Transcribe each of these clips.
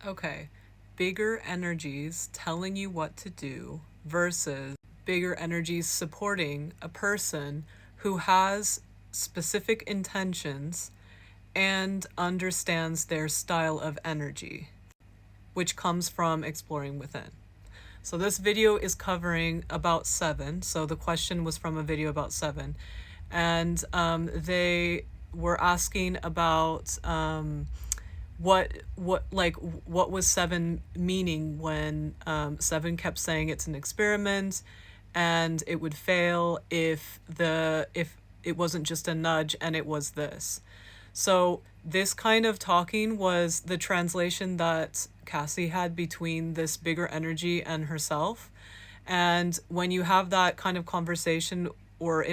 Okay, bigger energies telling you what to do versus bigger energies supporting a person who has specific intentions and understands their style of energy, which comes from exploring within. So this video is covering about seven. So the question was from a video about seven. And they were asking about what was seven meaning when seven kept saying it's an experiment and it would fail if it wasn't just a nudge and it was this. So this kind of talking was the translation that Cassie had between this bigger energy and herself. And when you have that kind of conversation or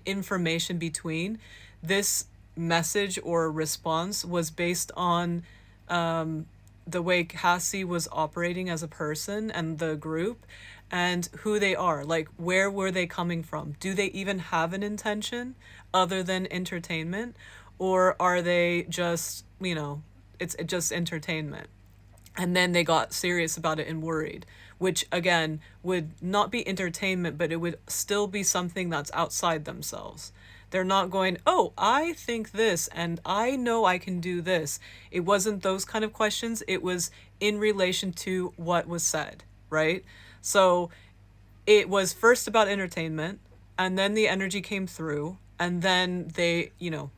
information between, this message or response was based on the way Cassie was operating as a person and the group and who they are. Like, where were they coming from? Do they even have an intention other than entertainment? Or are they just, it's just entertainment? And then they got serious about it and worried, which again would not be entertainment, but it would still be something that's outside themselves. They're not going, oh, I think this and I know I can do this. It wasn't those kind of questions. It was in relation to what was said, right? So it was first about entertainment, and then the energy came through, and then they, you know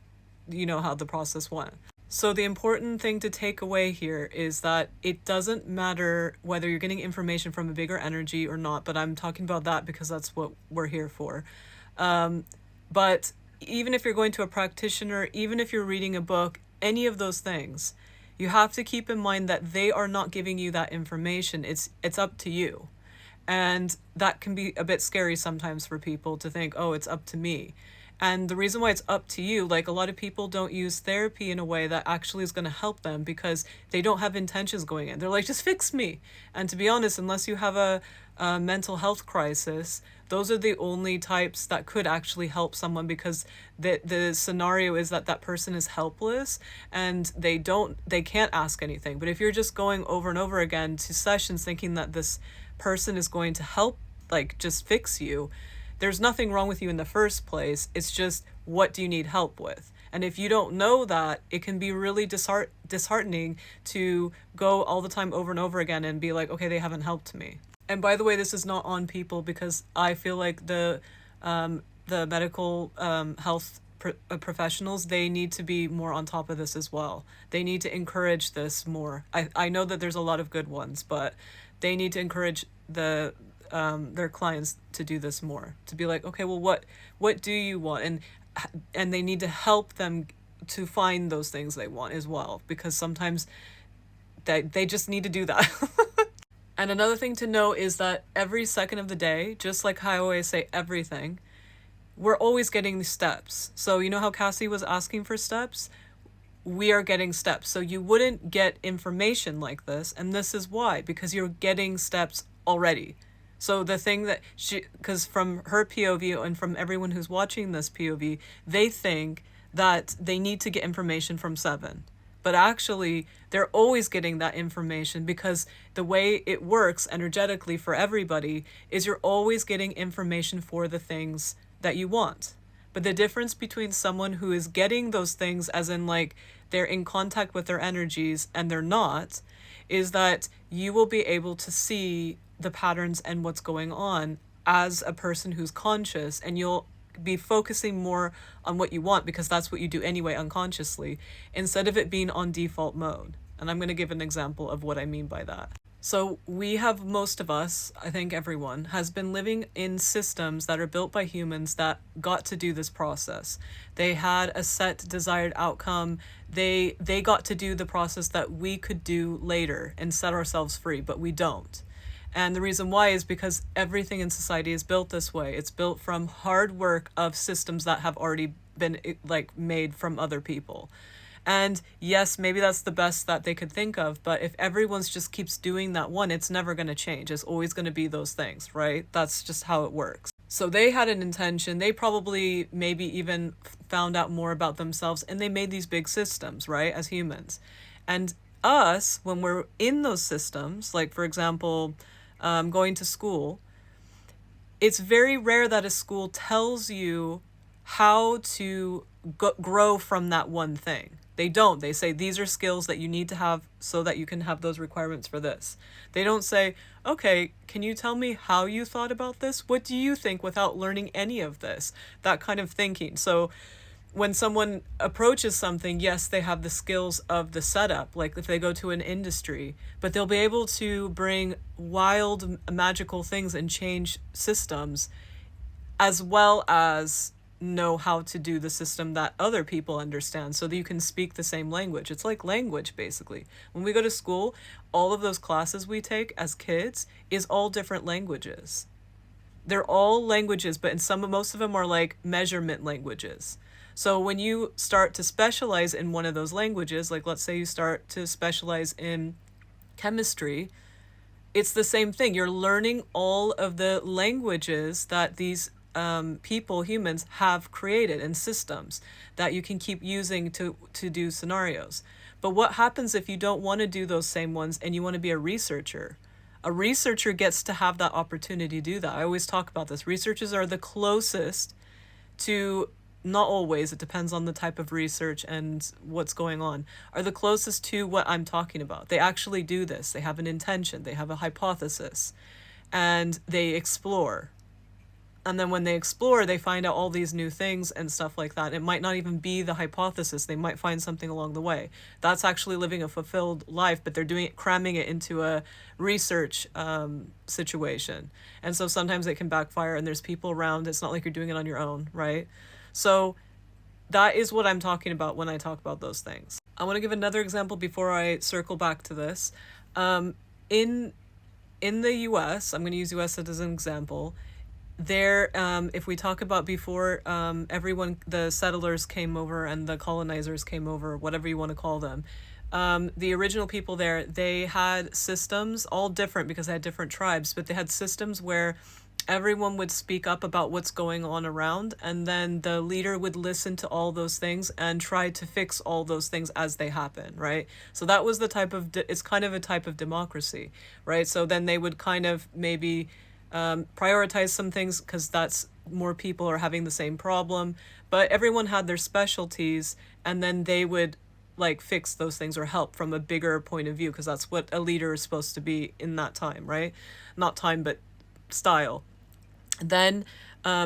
how the process went. So the important thing to take away here is that it doesn't matter whether you're getting information from a bigger energy or not, but I'm talking about that because that's what we're here for. But even if you're going to a practitioner, even if you're reading a book, any of those things, you have to keep in mind that they are not giving you that information. It's up to you. And that can be a bit scary sometimes for people to think, oh, it's up to me. And the reason why it's up to you, like a lot of people don't use therapy in a way that actually is going to help them because they don't have intentions going in. They're like, just fix me. And to be honest, unless you have a mental health crisis, those are the only types that could actually help someone, because the scenario is that person is helpless and they can't ask anything. But if you're just going over and over again to sessions thinking that this person is going to help, like just fix you, there's nothing wrong with you in the first place. It's just, what do you need help with? And if you don't know that, it can be really disheartening to go all the time over and over again and be like, okay, they haven't helped me. And by the way, this is not on people, because I feel like the medical health professionals, they need to be more on top of this as well. They need to encourage this more. I know that there's a lot of good ones, but they need to encourage their clients to do this more, to be like, okay, well, what do you want? And they need to help them to find those things they want as well, because sometimes they just need to do that. And another thing to know is that every second of the day, just like how I always say everything, we're always getting steps. So you know how Cassie was asking for steps? We are getting steps. So you wouldn't get information like this, and this is why, because you're getting steps already. So the thing that because from her POV and from everyone who's watching this POV, they think that they need to get information from seven. But actually, they're always getting that information, because the way it works energetically for everybody is you're always getting information for the things that you want. But the difference between someone who is getting those things, as in like they're in contact with their energies, and they're not, is that you will be able to see the patterns and what's going on as a person who's conscious, and you'll be focusing more on what you want, because that's what you do anyway unconsciously, instead of it being on default mode. And I'm going to give an example of what I mean by that. So most of us, I think everyone, has been living in systems that are built by humans that got to do this process. They had a set desired outcome. They got to do the process that we could do later and set ourselves free, but we don't. And the reason why is because everything in society is built this way. It's built from hard work of systems that have already been like made from other people. And yes, maybe that's the best that they could think of, but if everyone's just keeps doing that one, it's never going to change. It's always going to be those things, right? That's just how it works. So they had an intention. They probably maybe even found out more about themselves, and they made these big systems, right, as humans. And us, when we're in those systems, like for example, going to school, it's very rare that a school tells you how to grow from that one thing. They don't. They say these are skills that you need to have so that you can have those requirements for this. They don't say, okay, can you tell me how you thought about this? What do you think without learning any of this? That kind of thinking. So when someone approaches something, yes, they have the skills of the setup, like if they go to an industry, but they'll be able to bring wild, magical things and change systems, as well as know how to do the system that other people understand so that you can speak the same language. It's like language, basically. When we go to school, all of those classes we take as kids is all different languages. They're all languages, but most of them are like measurement languages. So when you start to specialize in one of those languages, like let's say you start to specialize in chemistry, it's the same thing. You're learning all of the languages that these people, humans, have created and systems that you can keep using to do scenarios. But what happens if you don't want to do those same ones and you want to be a researcher? A researcher gets to have that opportunity to do that. I always talk about this. Researchers are the closest to, not always, it depends on the type of research and what's going on, are the closest to what I'm talking about. They actually do this. They have an intention. They have a hypothesis. And they explore. And then when they explore, they find out all these new things and stuff like that. It might not even be the hypothesis. They might find something along the way. That's actually living a fulfilled life, but they're doing it, cramming it into a research situation. And so sometimes it can backfire and there's people around. It's not like you're doing it on your own, right? So that is what I'm talking about when I talk about those things. I want to give another example before I circle back to this. In the US, I'm going to use US as an example. There, if we talk about before everyone, the settlers came over and the colonizers came over, whatever you want to call them, the original people there, they had systems, all different because they had different tribes, but they had systems where everyone would speak up about what's going on around, and then the leader would listen to all those things and try to fix all those things as they happen, right? So that was the type of, it's kind of a type of democracy, right? So then they would kind of maybe prioritize some things because that's more people are having the same problem, but everyone had their specialties, and then they would like fix those things or help from a bigger point of view, because that's what a leader is supposed to be in that time, right? Not time, but style. Then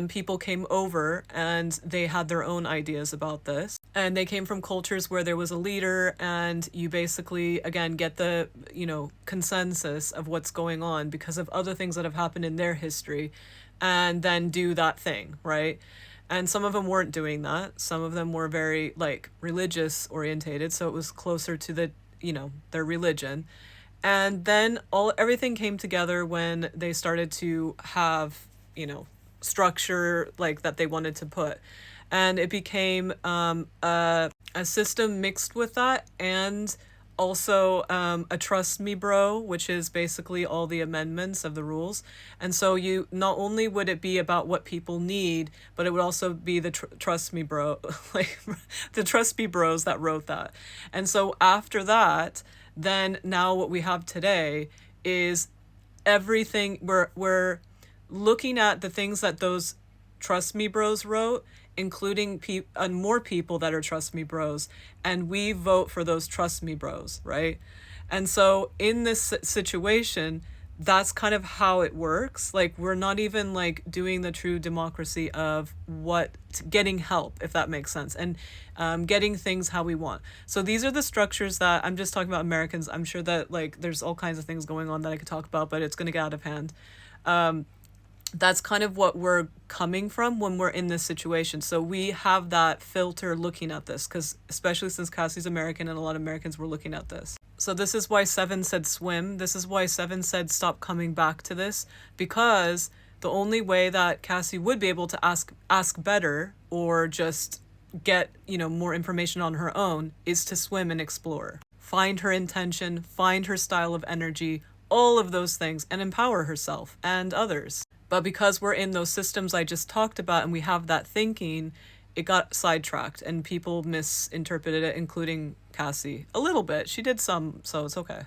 people came over and they had their own ideas about this. And they came from cultures where there was a leader, and you basically, again, get the, consensus of what's going on because of other things that have happened in their history, and then do that thing, right? And some of them weren't doing that. Some of them were very, like, religious orientated, so it was closer to the, their religion. And then everything came together when they started to have, structure like that they wanted to put. And it became a system mixed with that, and also a trust me bro, which is basically all the amendments of the rules. And so you, not only would it be about what people need, but it would also be the trust me bro, like the trust me bros that wrote that. And so after that, then now what we have today is everything, we're looking at the things that those trust me bros wrote, including more people that are trust me bros, and we vote for those trust me bros, right? And so in this situation, that's kind of how it works. Like, we're not even like doing the true democracy of getting help, if that makes sense, and getting things how we want. So these are the structures that I'm just talking about Americans. I'm sure that like there's all kinds of things going on that I could talk about, but it's going to get out of hand. That's kind of what we're coming from when we're in this situation. So we have that filter looking at this, because especially since Cassie's American and a lot of Americans were looking at this. So this is why 7 said swim. This is why 7 said stop coming back to this, because the only way that Cassie would be able to ask better or just get, more information on her own is to swim and explore. Find her intention, find her style of energy, all of those things, and empower herself and others. But because we're in those systems I just talked about and we have that thinking, it got sidetracked and people misinterpreted it, including Cassie. A little bit. She did some, so it's okay.